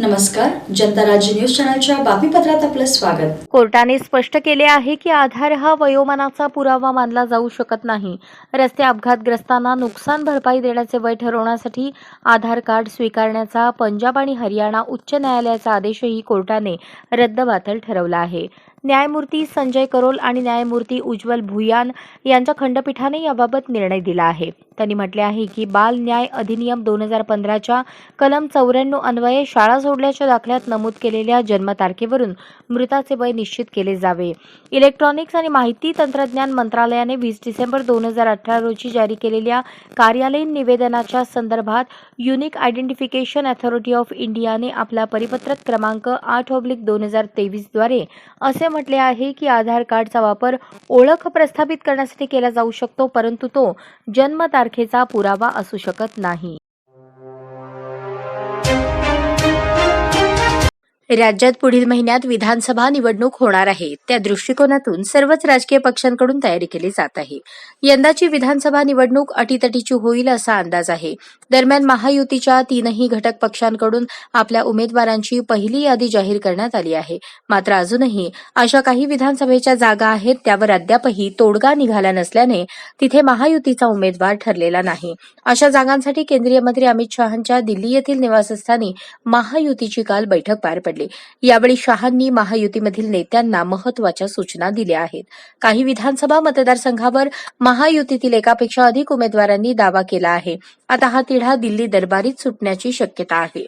नमस्कार, जनता राज्य न्यूज चॅनलच्या बातमीपत्रात आपलं स्वागत। कोर्टाने स्पष्ट केले आहे की आधार हा वयोमानाचा पुरावा मानला जाऊ शकत नाही। रस्ते अपघातग्रस्तांना नुकसान भरपाई देण्याचे वय ठरवण्यासाठी आधार कार्ड स्वीकारण्याचा पंजाब आणि हरियाणा उच्च न्यायालयाचा आदेशही कोर्टाने रद्दबातल ठरवला आहे। न्यायमूर्ती संजय करोल आणि न्यायमूर्ती उज्ज्वल भुयान यांच्या खंडपीठाने याबाबत निर्णय दिला आहे। त्यांनी म्हटले आहे की बाल न्याय अधिनियम 2015च्या कलम 94 अन्वये शाळा सोडल्याच्या दाखल्यात नमूद केलेल्या जन्मतारखेवरून मृताचे वय निश्चित केले जावे। इलेक्ट्रॉनिक्स आणि माहिती तंत्रज्ञान मंत्रालयाने 20 डिसेंबर 2018 रोजी जारी केलेल्या कार्यालयीन निवेदनाच्या संदर्भात युनिक आयडेंटिफिकेशन अथॉरिटी ऑफ इंडियाने आपला परिपत्रक क्रमांक 8/2023 द्वारे असे म्हटले आहे की आधार कार्डचा वापर ओळख प्रस्थापित करण्यासाठी केला जाऊ शकतो, परंतु तो जन्मतारखेचा पुरावा असू शकत नाही। राज्यात पुढील महिन्यात विधानसभा निवडणूक होणार आहे, त्या दृष्टिकोनातून सर्वच राजकीय पक्षांकडून तयारी केली जात आहे। यंदाची विधानसभा निवडणूक अटीतटीची होईल असा अंदाज आहे। दरम्यान महायुतीच्या तीनही घटक पक्षांकडून आपल्या उमेदवारांची पहिली यादी जाहीर करण्यात आली आहे। मात्र अजूनही अशा काही विधानसभेच्या जागा आहेत त्यावर अद्यापही तोडगा निघाला नसल्याने तिथे महायुतीचा उमेदवार ठरलेला नाही। अशा जागांसाठी केंद्रीय मंत्री अमित शहांच्या दिल्ली येथील निवासस्थानी महायुतीची काल बैठक पार पडली। यावेळी शहांनी महायुतीमधील नेत्यांना महत्त्वाच्या सूचना दिल्या आहेत। काही विधानसभा मतदारसंघावर महायुतीतील एकापेक्षा अधिक उमेदवारांनी दावा केला आहे। आता हा तिढा दिल्ली दरबारीत सुटण्याची शक्यता आहे।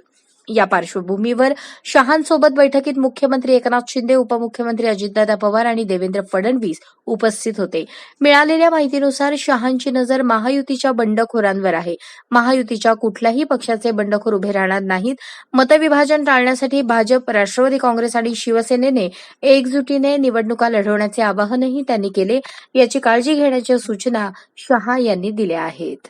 या पार्श्वभूमीवर शहांसोबत बैठकीत मुख्यमंत्री एकनाथ शिंदे, उपमुख्यमंत्री अजितदादा पवार आणि देवेंद्र फडणवीस उपस्थित होते। मिळालेल्या माहितीनुसार शहांची नजर महायुतीच्या बंडखोरांवर आहे। महायुतीच्या कुठल्याही पक्षाचे बंडखोर उभे राहणार नाहीत। मतविभाजन टाळण्यासाठी भाजप, राष्ट्रवादी काँग्रेस आणि शिवसेनेने एकजुटीने निवडणुका लढवण्याचे आवाहनही त्यांनी केले। याची काळजी घेण्याच्या सूचना शहा यांनी दिल्या आहेत।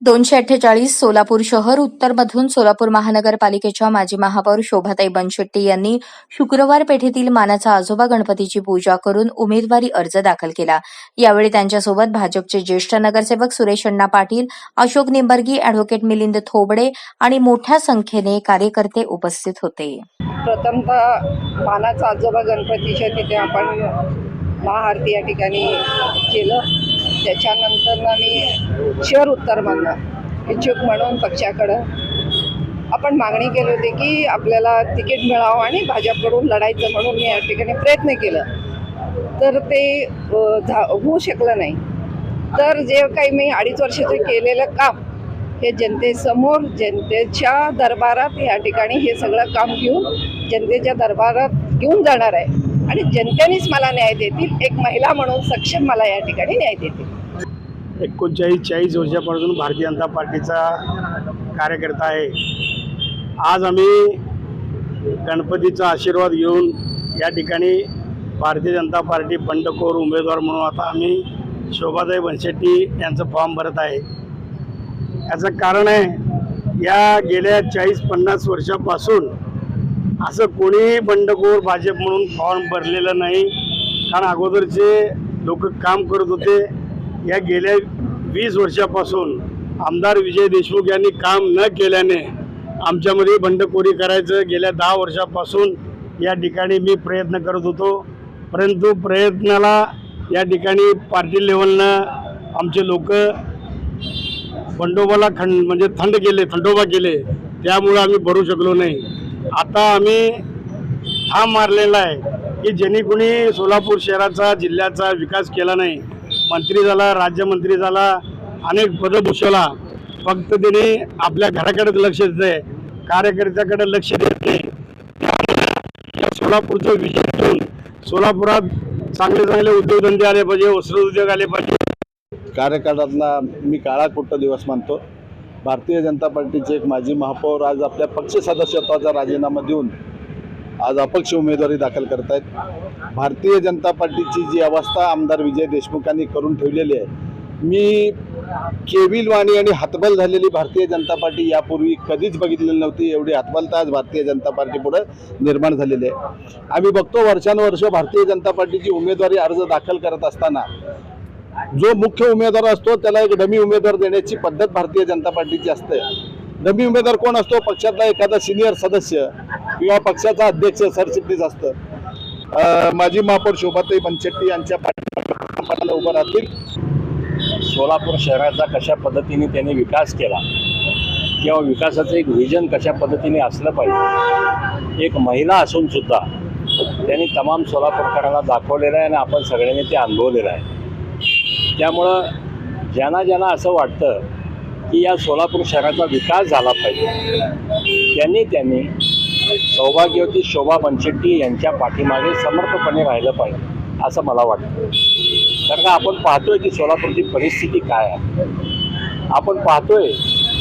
248 सोलापूर शहर उत्तरमधून सोलापूर महानगरपालिकेच्या माजी महापौर शोभाताई बनशेट्टी यांनी शुक्रवार पेठेतील मानाचा आजोबा गणपतीची पूजा करून उमेदवारी अर्ज दाखल केला। यावेळी त्यांच्यासोबत भाजपचे ज्येष्ठ नगरसेवक सुरेश अण्णा पाटील, अशोक निंबर्गी, ॲडव्होकेट मिलिंद थोबडे आणि मोठ्या संख्येने कार्यकर्ते उपस्थित होते। प्रथमतः मानाचा आजोबा गणपतीच्या तिथे आपण महाआरती या ठिकाणी केलं। त्याच्यानंतर आम्ही शहर उत्तरमधनं इच्छुक म्हणून पक्षाकडं आपण मागणी केली होती की आपल्याला तिकीट मिळावं आणि भाजपकडून लढायचं म्हणून मी या ठिकाणी प्रयत्न केलं, तर ते होऊ शकलं नाही। तर जे काही मी 2.5 वर्षाचं केलेलं काम हे जनतेसमोर, जनतेच्या दरबारात या ठिकाणी हे सगळं काम घेऊन जनतेच्या दरबारात घेऊन जाणार आहे आणि जनतेनेच मला न्याय देतील। एक महिला म्हणून सक्षम मला या ठिकाणी न्याय देतील। 39-40 वर्षापासून भारतीय जनता पार्टीचा कार्यकर्ता आहे। आज आम्ही गणपतीचा आशीर्वाद घेऊन या ठिकाणी भारतीय जनता पार्टी बंडखोर उमेदवार म्हणून आता आम्ही शोभाताई बनशेट्टी यांचं फॉर्म भरत आहे। याचं कारण आहे, या गेल्या 40-50 वर्षापासून असं कोणी बंडखोर भाजप म्हणून फॉर्म भरलेलं नाही। कारण अगोदरचे लोक काम करत होते। या गेल्या 20 वर्षापासून आमदार विजय देशमुख यांनी काम न केल्याने आमच्यामध्ये बंडखोरी करायचं गेल्या 10 वर्षापासून या ठिकाणी मी प्रयत्न करत होतो, परंतु प्रयत्नाला या ठिकाणी पार्टी लेवलनं आमचे लोक बंडोबाला थंडोबा केले, त्यामुळे आम्ही भरू शकलो नाही। आता आम्ही ठाम मारलेला आहे की ज्यांनी कोणी सोलापूर शहराचा, जिल्ह्याचा विकास केला नाही, मंत्री झाला, राज्यमंत्री झाला, अनेक पदं भूषवला, फक्त त्याने आपल्या घराकडे लक्ष देत आहे, कार्यकर्त्याकडे लक्ष देत नाही। या सोलापूरचं विजय घेऊन सोलापुरात चांगले चांगले उद्योगधंदे आले पाहिजे, वस्त्रोद्योग आले पाहिजे। कार्यकाळातला मी काळा कुट्ट दिवस मानतो। भारतीय जनता पार्टीचे एक माजी महापौर आज आपल्या पक्ष सदस्यत्वाचा राजीनामा देऊन आज अपक्ष उमेदवारी दाखल करत आहेत। भारतीय जनता पार्टीची जी अवस्था आमदार विजय देशमुखांनी करून ठेवलेली आहे, मी केविलवाणी आणि हतबल झालेली भारतीय जनता पार्टी यापूर्वी कधीच बघितलेली नव्हती। एवढी हतबलता आज भारतीय जनता पार्टी पुढे निर्माण झालेली आहे। आम्ही बघतो वर्षानुवर्ष भारतीय जनता पार्टीची उमेदवारी अर्ज दाखल करत असताना जो मुख्य उमेदवार असतो त्याला एक डमी उमेदवार देण्याची पद्धत भारतीय जनता पार्टीची असते. डमी उमेदवार कोण असतो? पक्षातला एखादा सिनियर सदस्य किंवा पक्षाचा अध्यक्ष सरचिटणीस असतं. माजी महापौर शोभाताई बनशेट्टी यांच्या पाठीमागे उभं राहतील. सोलापूर शहराचा कशा पद्धतीने त्यांनी विकास केला किंवा विकासाचं एक व्हिजन कशा पद्धतीने असलं पाहिजे, एक महिला असून सुद्धा त्यांनी तमाम सोलापूरकरांना दाखवलेलं आहे आणि आपण सगळ्यांनी ते अनुभवलेलं आहे. त्यामुळं ज्यांना असं वाटतं की या सोलापूर शहराचा विकास झाला पाहिजे त्यांनी सौभाग्यवती शोभा बनशेट्टी यांच्या पाठीमागे समर्थपणे राहिलं पाहिजे असं मला वाटतं. कारण का आपण पाहतोय की सोलापूरची परिस्थिती काय आहे. आपण पाहतोय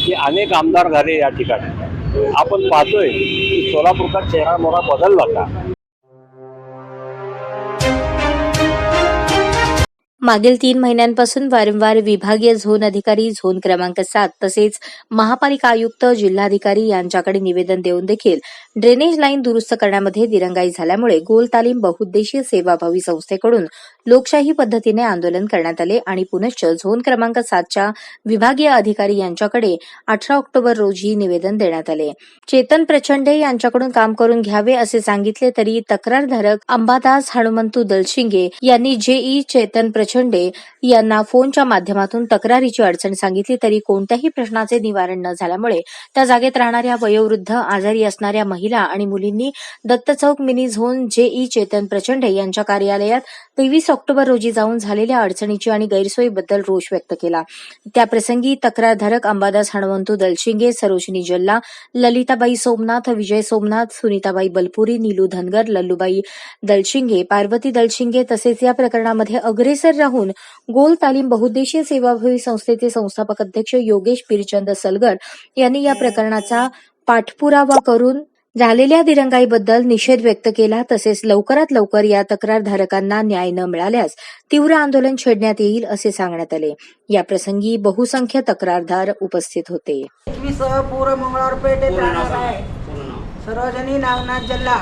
की अनेक आमदार झाले या ठिकाणी. आपण पाहतोय की सोलापूरचा चेहरा मोहरा बदलला का. मागील 3 महिन्यांपासून वारंवार विभागीय झोन अधिकारी, झोन क्रमांक 7 तसेच महापालिका आयुक्त, जिल्हाधिकारी यांच्याकडे निवेदन देऊन देखील ड्रेनेज लाईन दुरुस्त करण्यामध्ये दिरंगाई झाल्यामुळे गोल तालीम बहुउद्देशीय सेवाभावी संस्थेकडून लोकशाही पद्धतीने आंदोलन करण्यात आले आणि पुनश्च झोन क्रमांक 7च्या विभागीय अधिकारी यांच्याकडे 18 ऑक्टोबर रोजी निवेदन देण्यात आले. चेतन प्रचंडे यांच्याकडून काम करून घ्यावे असे सांगितले तरी तक्रारधारक अंबादास हनुमंतू दलशिंगे यांनी जेई चेतन प्रचंडे यांना फोनच्या माध्यमातून तक्रारीची अडचण सांगितली तरी कोणत्याही प्रश्नाचे निवारण न झाल्यामुळे त्या जागेत राहणाऱ्या वयोवृद्ध, आजारी असणाऱ्या महिला आणि मुलींनी दत्त चौक मिनी झोन जेई चेतन प्रचंडे यांच्या कार्यालयात 23 ऑक्टोबर रोजी जाऊन झालेल्या अडचणीची आणि गैरसोयीबद्दल रोष व्यक्त केला. त्याप्रसंगी तक्रारधारक अंबादास हनुमंतू दलशिंगे, सरोजिनी जल्ला, ललिताबाई सोमनाथ, विजय सोमनाथ, सुनीताबाई बलपुरी, नीलू धनगर, लल्लूबाई दलशिंगे, पार्वती दलशिंगे तसेच या प्रकरणामध्ये अग्रेसर राहून गोल तालीम बहुउद्देशीय सेवाभावी संस्थेचे संस्थापक अध्यक्ष योगेश पीरचंद सलगर यांनी या प्रकरणाचा पाठपुरावा करून झालेल्या दिरंगाईबद्दल निषेध व्यक्त केला. तसेच लवकरात लवकर या तक्रारधारकांना न्याय न मिळाल्यास तीव्र आंदोलन छेडण्यात येईल असे सांगण्यात आले. या प्रसंगी बहुसंख्य तक्रारदार उपस्थित होते. 21 पूर्व मंगळवार पेठ येथे राहणार आहे. सरोजनी नागनाथ जल्ला.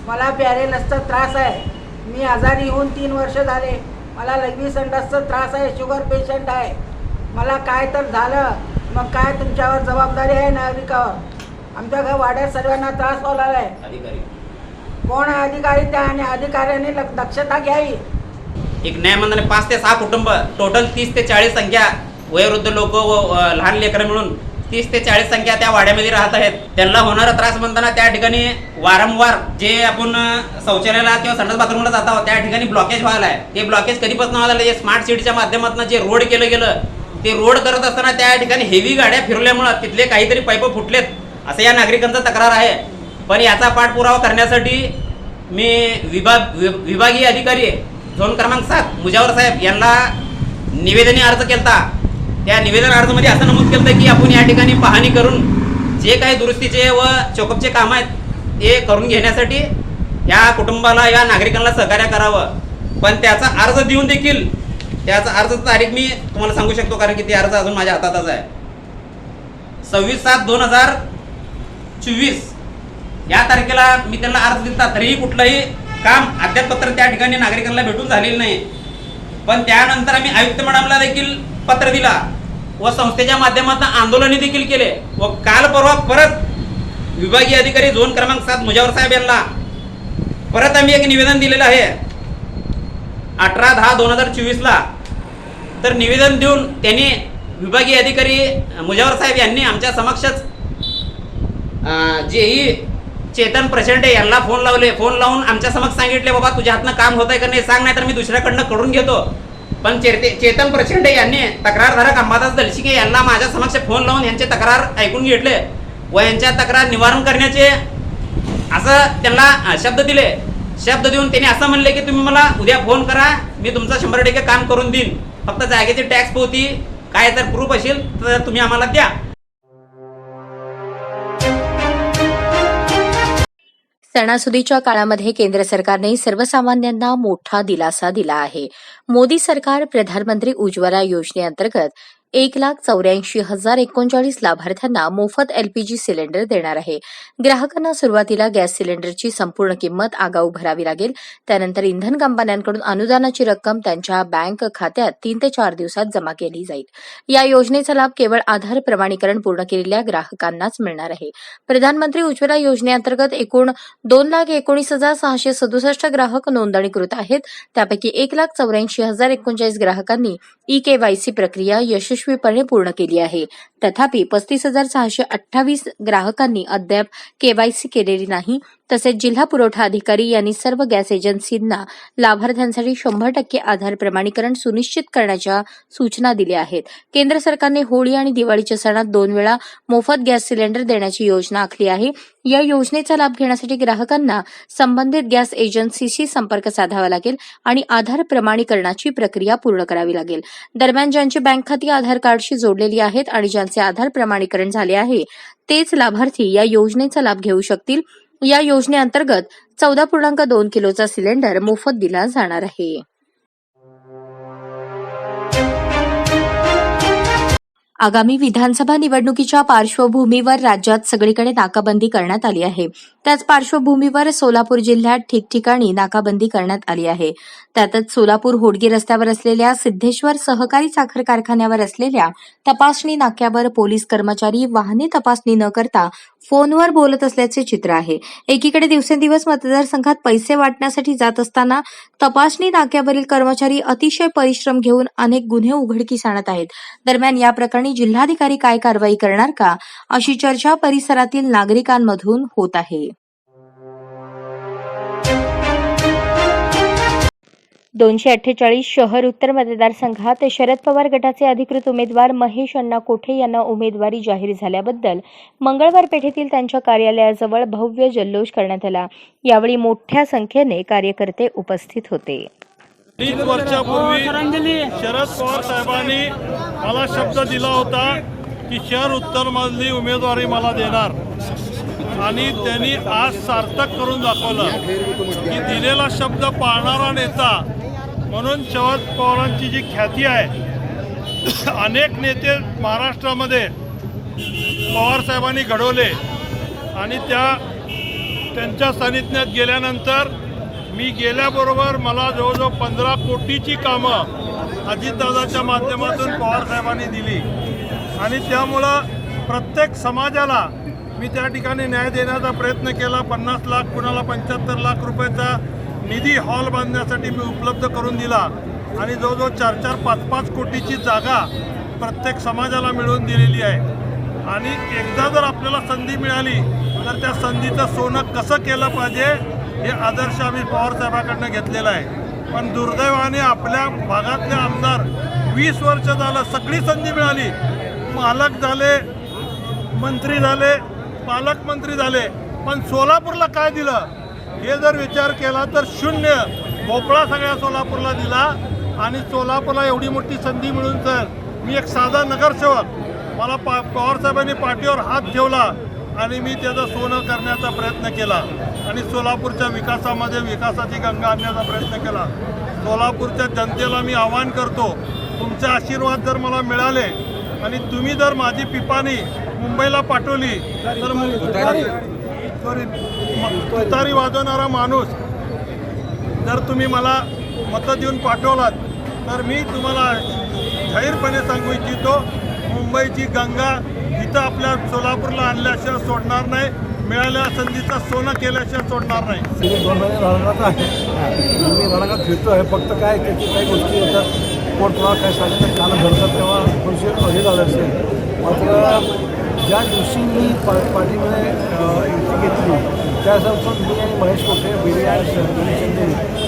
मला पॅरेलसचा त्रास आहे. मी आजारी होऊन 3 वर्ष झाले. मला लघवी संडासचा त्रास आहे. शुगर पेशंट आहे. मला काय तर झालं मग काय तुमच्यावर जबाबदारी आहे नागरिकावर. आमच्या वाड्यात सर्वांना त्रास व्हायला आहे. कोण आहे अधिकारी? त्या आणि अधिकाऱ्यांनी दक्षता घ्यावी. एक न्यायमंडळाने 5 ते 6 कुटुंब, टोटल 30 ते 40 संख्या वयोवृद्ध लोक व लहान लेकरं मिळून 30 ते 40 संख्या त्या वाड्यामध्ये राहत आहेत. त्यांना होणारा त्रास म्हणताना त्या ठिकाणी वारंवार जे आपण शौचालयाला किंवा संडास बाथरूमला जात आहोत त्या ठिकाणी ब्लॉकेज व्हायला आहे. ते ब्लॉकेज कधीपासून व्हायला लागले? स्मार्ट सिटीच्या माध्यमातून जे रोड केलं गेलं ते रोड करत असताना त्या ठिकाणी हेवी गाड्या फिरल्यामुळं तिथले काहीतरी पाईप फुटलेत असं या नागरिकांचा तक्रार आहे. पण याचा पाठपुरावा करण्यासाठी मी विभागीय अधिकारी झोन क्रमांक 7 मुजावर साहेब यांना निवेदनी अर्ज केलता. त्या निवेदन अर्जमध्ये असं नमूद केलं की आपण या ठिकाणी पाहणी करून जे काही दुरुस्तीचे व चोकअपचे काम आहेत ते करून घेण्यासाठी या कुटुंबाला, या नागरिकांना सहकार्य करावं. पण त्याचा अर्ज देऊन देखील त्याचा अर्जाची तारीख मी तुम्हाला सांगू शकतो कारण की ते अर्ज अजून माझ्या हातातच आहे. 26/7/2024 या तारखेला मी त्यांना अर्ज दिला तरीही कुठलंही काम अद्यापत्र त्या ठिकाणी नागरिकांना भेटून झालेलं नाही. पण त्यानंतर आम्ही आयुक्त मॅडमला देखील पत्र दिला व संस्थेच्या माध्यमातून आंदोलने देखील केले व काल परवा परत विभागीय अधिकारी झोन क्रमांक 7 मुजावर साहेब यांना परत आम्ही एक निवेदन दिलेलं आहे 18/10/2024 तर निवेदन देऊन त्यांनी विभागीय अधिकारी मुजावर साहेब यांनी आमच्या समक्षच जेही चेतन प्रचंडे यांना फोन लावले. फोन लावून आमच्या समक्ष सांगितले बाबा तुझ्या हातनं काम होतंय का नाही सांग, नाही तर मी दुसऱ्याकडनं करून घेतो. पण चेतन प्रचंडे यांनी तक्रारधारक अंबादास दलशिंगे यांना माझ्या समक्ष फोन लावून यांचे तक्रार ऐकून घेतले व यांच्या तक्रार निवारण करण्याचे असं त्यांना शब्द दिले. शब्द देऊन त्यांनी असं म्हणले की तुम्ही मला उद्या फोन करा, मी तुमचं 100% काम करून देईन. फक्त जागेची टॅक्स पोहोची काय तर प्रूफ असेल तर तुम्ही आम्हाला द्या. सणासुदीच्या काळामध्ये केंद्र सरकारने सर्वसामान्यांना मोठा दिलासा दिला आहे. मोदी सरकार प्रधानमंत्री उज्ज्वला योजनेअंतर्गत 1,84,039 लाभार्थ्यांना मोफत LPG सिलेंडर देणार आहे. ग्राहकांना सुरुवातीला गॅस सिलेंडरची संपूर्ण किंमत आगाऊ भरावी लागेल. त्यानंतर इंधन कंपन्यांकडून अनुदानाची रक्कम त्यांच्या बँक खात्यात 3 ते 4 दिवसात जमा केली जाईल. या योजनेचा लाभ केवळ आधार प्रमाणीकरण पूर्ण केलेल्या ग्राहकांनाच मिळणार आहे. प्रधानमंत्री उज्ज्वला योजनेअंतर्गत एकूण 2,19,667 ग्राहक नोंदणीकृत आहेत. त्यापैकी 1,84,039 ग्राहकांनी ई-KYC प्रक्रिया यशस्वीपणे पूर्ण केली आहे. तथापि 35,628 ग्राहकांनी अद्याप KYC केलेली नाही. तसेच जिल्हा पुरवठा अधिकारी यांनी सर्व गॅस एजन्सींना लाभार्थ्यांसाठी 100% आधार प्रमाणीकरण सुनिश्चित करण्याच्या सूचना दिल्या आहेत. केंद्र सरकारने होळी आणि दिवाळीच्या सणात 2 वेळा मोफत गॅस सिलेंडर देण्याची योजना आखली आहे. या योजनेचा लाभ घेण्यासाठी ग्राहकांना संबंधित गॅस एजन्सीशी संपर्क साधावा लागेल आणि आधार प्रमाणीकरणाची प्रक्रिया पूर्ण करावी लागेल. दरम्यान ज्यांची बँक खाती आधार कार्डशी जोडलेली आहेत आणि ज्यांचे आधार प्रमाणीकरण झाले आहे तेच लाभार्थी या योजनेचा लाभ घेऊ शकतील. या योजनेअंतर्गत 14.2 किलोचा सिलेंडर मोफत दिला जाणार आहे. आगामी विधानसभा निवडणुकीच्या पार्श्वभूमीवर राज्यात सगळीकडे नाकाबंदी करण्यात आली आहे. त्याच पार्श्वभूमीवर सोलापूर जिल्ह्यात ठिकठिकाणी नाकाबंदी करण्यात आली आहे. त्यातच सोलापूर होडगी रस्त्यावर असलेल्या सिद्धेश्वर सहकारी साखर कारखान्यावर असलेल्या तपासणी नाक्यावर पोलीस कर्मचारी वाहने तपासणी न करता फोनवर बोलत असल्याचे चित्र आहे. एकीकडे दिवसेंदिवस मतदारसंघात पैसे वाटण्यासाठी जात असताना तपासणी नाक्यावरील कर्मचारी अतिशय परिश्रम घेऊन अनेक गुन्हे उघडकीस आणत आहेत. दरम्यान या प्रकरणी जिल्हाधिकारी काय कारवाई करणार का, अशी चर्चा परिसरातील नागरिकांमधून होत आहे. 248 शहर उत्तर मतदारसंघात शरद पवार गटाचे अधिकृत उमेदवार महेश अण्णा कोठे यांना उमेदवारी जाहीर झाल्याबद्दल मंगळवार पेठेतील त्यांच्या कार्यालयाजवळ भव्य जल्लोष करण्यात आला. यावेळी मोठ्या संख्येने कार्यकर्ते उपस्थित होते. 3 वर्षापूर्वी शरद पवार साहेबांनी मला शब्द दिला होता की शहर उत्तरमधली उमेदवारी मला देणार आणि त्यांनी आज सार्थक करून दाखवलं की दिलेला शब्द पाळणारा नेता म्हणून शरद पवारांची जी ख्याती आहे अनेक नेते महाराष्ट्रामध्ये पवारसाहेबांनी घडवले आणि त्यांच्या सानिध्यात गेल्यानंतर मी गेल्याबरोबर मला जवळजवळ 15 कोटीची कामं अजितदादाच्या माध्यमातून पवारसाहेबांनी दिली आणि त्यामुळं प्रत्येक समाजाला मी त्या ठिकाणी न्याय देण्याचा प्रयत्न केला. 50 लाख कुणाला 75 लाख रुपयाचा निधी हॉल बांधण्यासाठी मी उपलब्ध करून दिला आणि जवळजवळ 4-4, 5-5 कोटीची जागा प्रत्येक समाजाला मिळवून दिलेली आहे. आणि एकदा जर आपल्याला संधी मिळाली तर त्या संधीचं सोनं कसं केलं पाहिजे हे आदर्श आम्ही पवारसाहेबांकडनं घेतलेला आहे. पण दुर्दैवाने आपल्या भागातले आमदार 20 वर्ष झालं सगळी संधी मिळाली, मालक झाले, मंत्री झाले, पालकमंत्री झाले, पण सोलापूरला काय दिलं हे जर विचार केला तर शून्य. भोपळा सगळ्या सोलापूरला दिला आणि सोलापूरला एवढी मोठी संधी मिळून तर मी एक साधा नगरसेवक, मला पवारसाहेबांनी पाठीवर हात ठेवला आणि मी त्याचं सोनं करण्याचा प्रयत्न केला आणि सोलापूरच्या विकासामध्ये विकासाची गंगा आणण्याचा प्रयत्न केला. सोलापूरच्या जनतेला मी आवाहन करतो, तुमचे आशीर्वाद जर मला मिळाले आणि तुम्ही जर माझी पिपाणी मुंबईला पाठवली तर तुतारी वाजवणारा माणूस जर तुम्ही मला मतं देऊन पाठवलात तर मी तुम्हाला जाहीरपणे सांगू इच्छितो, मुंबईची गंगा इथं आपल्या सोलापूरला आणल्याशिवाय सोडणार नाही, मिळालेल्या संधीचा सोनं केल्याशिवाय सोडणार नाही. मी रणांगणात फिरतो आहे, फक्त काय त्याची काही गोष्टी होतात, कोण तुम्हाला काय सांगतात कानं धरतात तेव्हा थोडीशी हे झालं असेल. मात्र ज्या दिवशी मी पार्टीमध्ये एंट्री घेतली त्यापासून मी आणि महेश कोठे बिर्या आणि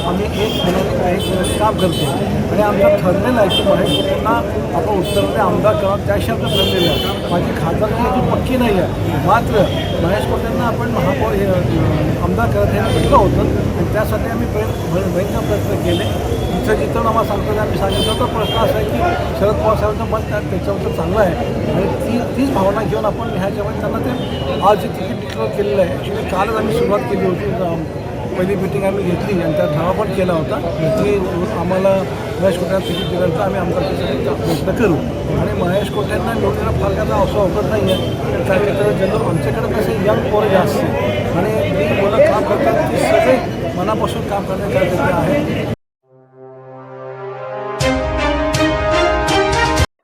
आम्ही एक महिन्याने काम करतो आणि आमचं ठरलेलं आहे की महेश कोठेंना आपण उत्तरामध्ये आमदार करावं, त्याशी आमचं ठरलेलं आहे. माझी खासदारकी अजून पक्की नाही आहे, मात्र महेश कोठेंना आपण महापौर आमदार करत हे म्हटलं होतं आणि त्यासाठी आम्ही प्रयत्न केले. जिथं आम्हाला सांगतो आम्ही सांगितलं तर प्रश्न असा आहे की शरद पवार साहेबांचं मत त्याच्याबद्दल चांगलं आहे आणि तीच भावना घेऊन आपण ह्याच्यामध्ये त्यांना ते आज जे तिकीट डिक्लेअर केलेलं आहे कालच आम्ही सुरुवात केली होती पहिली मिटिंग आम्ही घेतली आणि त्या ठराव पण केला होता की आम्हाला महेश कोट्यांना तिकीट दिल्यानंतर आम्ही आमदारकीसाठी प्रयत्न करू. आणि महेश कोट्यांना निवडण्याला फार काय असं अवघड नाही आहे. तर जनरल आमच्याकडे कसे यंग पोरं जास्त आहे आणि जी मुलं काम करतात ती सगळे मनापासून काम करण्यासाठी आहे.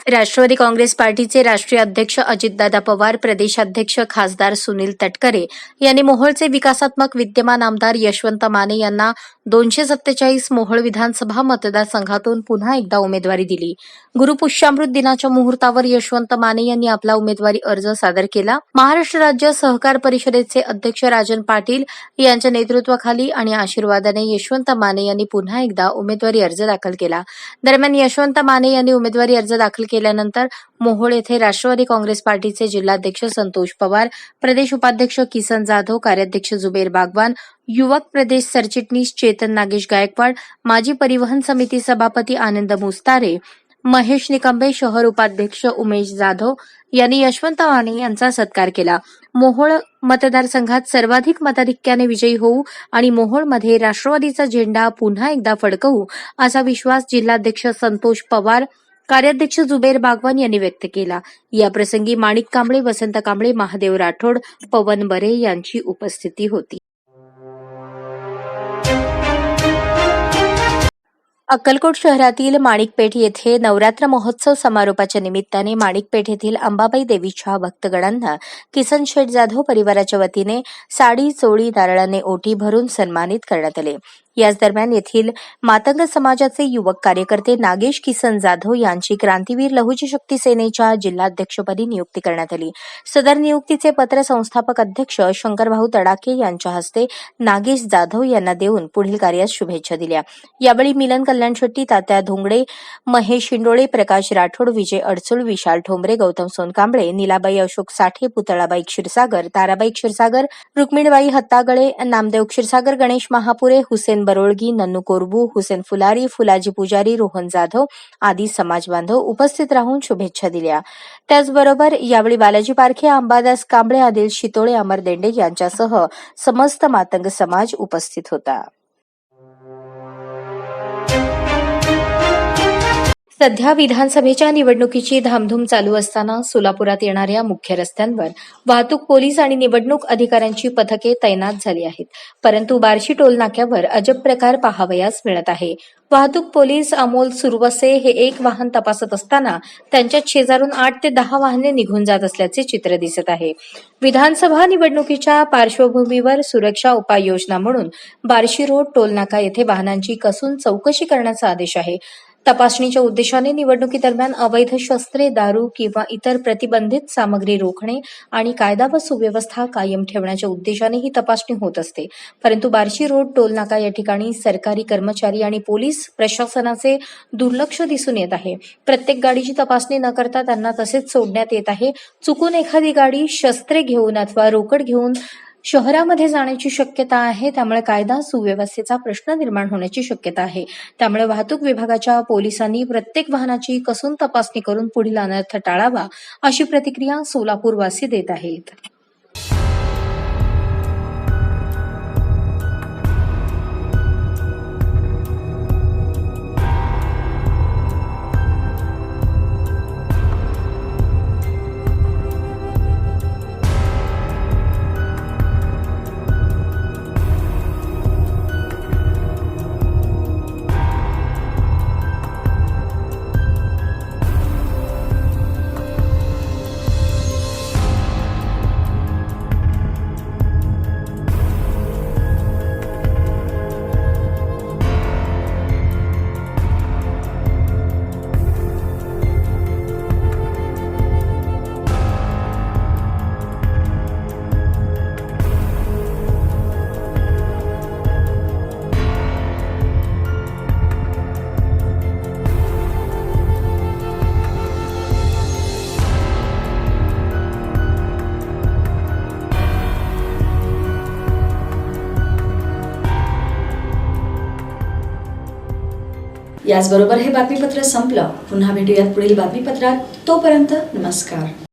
राष्ट्रवादी काँग्रेस पार्टीचे राष्ट्रीय अध्यक्ष अजितदादा पवार, प्रदेशाध्यक्ष खासदार सुनील तटकरे यांनी मोहोळचे विकासात्मक विद्यमान आमदार यशवंत माने यांना 247 मोहोळ विधानसभा मतदारसंघातून पुन्हा एकदा उमेदवारी दिली. गुरुपुष्यामृत दिनाच्या मुहूर्तावर यशवंत माने यांनी आपला उमेदवारी अर्ज सादर केला. महाराष्ट्र राज्य सहकार परिषदेचे अध्यक्ष राजन पाटील यांच्या नेतृत्वाखाली आणि आशीर्वादाने यशवंत माने यांनी पुन्हा एकदा उमेदवारी अर्ज दाखल केला. दरम्यान यशवंत माने यांनी उमेदवारी अर्ज दाखल केल्यानंतर मोहोळ येथे राष्ट्रवादी काँग्रेस पार्टीचे जिल्हाध्यक्ष संतोष पवार, प्रदेश उपाध्यक्ष किसन जाधव, कार्याध्यक्ष जुबेर बागवान, युवक प्रदेश सरचिटणीस चेतन नागेश गायकवाड, माजी परिवहन समिती सभापती आनंद मुस्तारे, महेश निकंबे, शहर उपाध्यक्ष उमेश जाधव यांनी यशवंत माने यांचा सत्कार केला. मोहोळ मतदारसंघात सर्वाधिक मताधिक्याने विजयी होऊ आणि मोहोळमध्ये राष्ट्रवादीचा झेंडा पुन्हा एकदा फडकवू असा विश्वास जिल्हाध्यक्ष संतोष पवार, कार्याध्यक्ष जुबेर बागवान यांनी व्यक्त केला. याप्रसंगी माणिक कांबळे, वसंत कांबळे, महादेव राठोड, पवन बरे यांची उपस्थिती होती. अक्कलकोट शहरातील माणिकपेठ येथे नवरात्र महोत्सव समारोपाच्या निमित्ताने माणिकपेठ येथील अंबाबाई देवीच्या भक्तगणांना किसन शेठ जाधव परिवाराच्या वतीने साडी, चोळी, नारळाने ओटी भरून सन्मानित करण्यात आले. याच दरम्यान येथील मातंग समाजाचे युवक कार्यकर्ते नागेश किसन जाधव यांची क्रांतीवीर लहुजी शक्ती सेनेच्या जिल्हाध्यक्षपदी नियुक्ती करण्यात आली. सदर नियुक्तीचे पत्र संस्थापक अध्यक्ष शंकरभाऊ तडाके यांच्या हस्ते नागेश जाधव यांना देऊन पुढील कार्यास शुभेच्छा दिल्या. यावेळी मिलन कल्याण शेट्टी, तात्या धोंगडे, महेश शिंडोळे, प्रकाश राठोड, विजय अडसूळ, विशाल ठोंबरे, गौतम सोनकांबळे, नीलाबाई अशोक साठे, पुतळाबाई क्षीरसागर, ताराबाई क्षीरसागर, रुक्मिणीबाई हत्तागळे, नामदेव क्षीरसागर, गणेश महापुरे, हुसेन बरोळगी, नन्नू कोरबू, हुसेन फुलारी, फुलाजी पुजारी, रोहन जाधव आदी समाजबांधव उपस्थित राहून शुभेच्छा दिल्या. त्याचबरोबर यावेळी बालाजी पारखे, अंबादास कांबळे, आदिल शितोळे, अमर देंडे यांच्यासह समस्त मातंग समाज उपस्थित होता. सध्या विधानसभेच्या निवडणुकीची धामधूम चालू असताना सोलापुरात येणाऱ्या मुख्य रस्त्यांवर वाहतूक पोलीस आणि निवडणूक अधिकाऱ्यांची पथके तैनात झाली आहेत. परंतु बार्शी टोल नाक्यावर अजब प्रकार पाहावयास मिळत आहे. वाहतूक पोलीस अमोल सुरवसे हे एक वाहन तपासत असताना त्यांच्या शेजारून 8 ते 10 वाहने निघून जात असल्याचे चित्र दिसत आहे. विधानसभा निवडणुकीच्या पार्श्वभूमीवर सुरक्षा उपाययोजना म्हणून बार्शी रोड टोल नाका येथे वाहनांची कसून चौकशी करण्याचा आदेश आहे. तपासणीच्या उद्देशाने निवडणुकीदरम्यान अवैध शस्त्रे, दारू किंवा इतर प्रतिबंधित सामग्री रोखणे आणि कायदा व सुव्यवस्था कायम ठेवण्याच्या उद्देशाने ही तपासणी होत असते. परंतु बार्शी रोड टोल नाका या ठिकाणी सरकारी कर्मचारी आणि पोलीस प्रशासनाचे दुर्लक्ष दिसून येत आहे. प्रत्येक गाडीची तपासणी न करता त्यांना तसेच सोडण्यात येत आहे. चुकून एखादी गाडी शस्त्रे घेऊन अथवा रोकड घेऊन शहरामध्ये जाण्याची शक्यता आहे. त्यामुळे कायदा सुव्यवस्थेचा प्रश्न निर्माण होण्याची शक्यता आहे. त्यामुळे वाहतूक विभागाच्या पोलिसांनी प्रत्येक वाहनाची कसून तपासणी करून पुढील अनर्थ टाळावा अशी प्रतिक्रिया सोलापूरवासी देत आहेत. याचबरोबर हे बातमीपत्र संपलं. पुन्हा भेटूयात पुढील बातमीपत्रात. तोपर्यंत नमस्कार.